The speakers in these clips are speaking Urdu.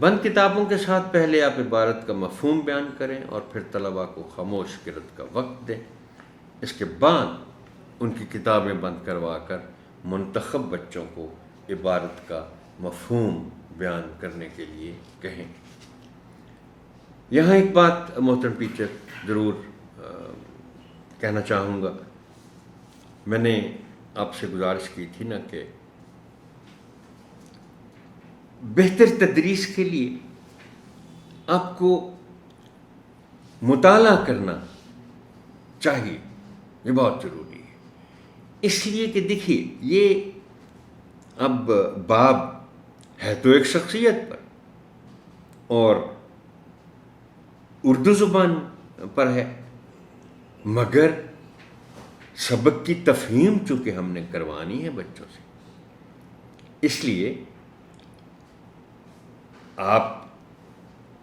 بند کتابوں کے ساتھ پہلے آپ عبارت کا مفہوم بیان کریں اور پھر طلباء کو خاموش گرد کا وقت دیں. اس کے بعد ان کی کتابیں بند کروا کر منتخب بچوں کو عبارت کا مفہوم بیان کرنے کے لیے کہیں. یہاں ایک بات محترم ٹیچر ضرور کہنا چاہوں گا. میں نے آپ سے گزارش کی تھی نا کہ بہتر تدریس کے لیے آپ کو مطالعہ کرنا چاہیے. یہ بہت ضروری ہے، اس لیے کہ دیکھیے یہ اب باب ہے تو ایک شخصیت پر اور اردو زبان پر ہے، مگر سبق کی تفہیم چونکہ ہم نے کروانی ہے بچوں سے، اس لیے آپ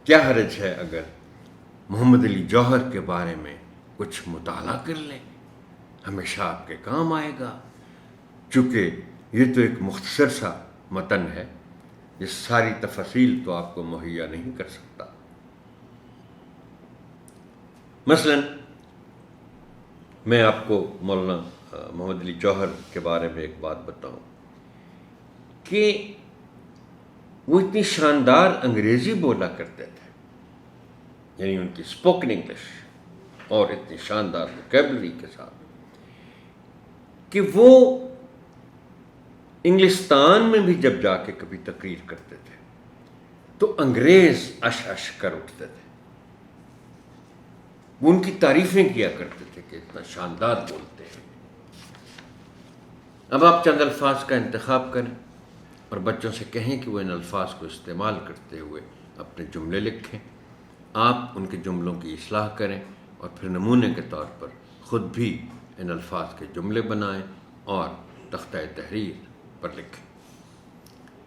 کیا حرج ہے اگر محمد علی جوہر کے بارے میں کچھ مطالعہ کر لیں، ہمیشہ آپ کے کام آئے گا. چونکہ یہ تو ایک مختصر سا متن ہے، یہ ساری تفاصیل تو آپ کو مہیا نہیں کر سکتا. مثلا میں آپ کو مولانا محمد علی جوہر کے بارے میں ایک بات بتاؤں کہ وہ اتنی شاندار انگریزی بولا کرتے تھے، یعنی ان کی اسپوکن انگلش اور اتنی شاندار ووکیبلری کے ساتھ کہ وہ انگلستان میں بھی جب جا کے کبھی تقریر کرتے تھے تو انگریز اش اش کر اٹھتے تھے. وہ ان کی تعریفیں کیا کرتے تھے کہ اتنا شاندار بولتے ہیں. اب آپ چند الفاظ کا انتخاب کریں اور بچوں سے کہیں کہ وہ ان الفاظ کو استعمال کرتے ہوئے اپنے جملے لکھیں. آپ ان کے جملوں کی اصلاح کریں اور پھر نمونے کے طور پر خود بھی ان الفاظ کے جملے بنائیں اور تختہ تحریر پر لکھیں.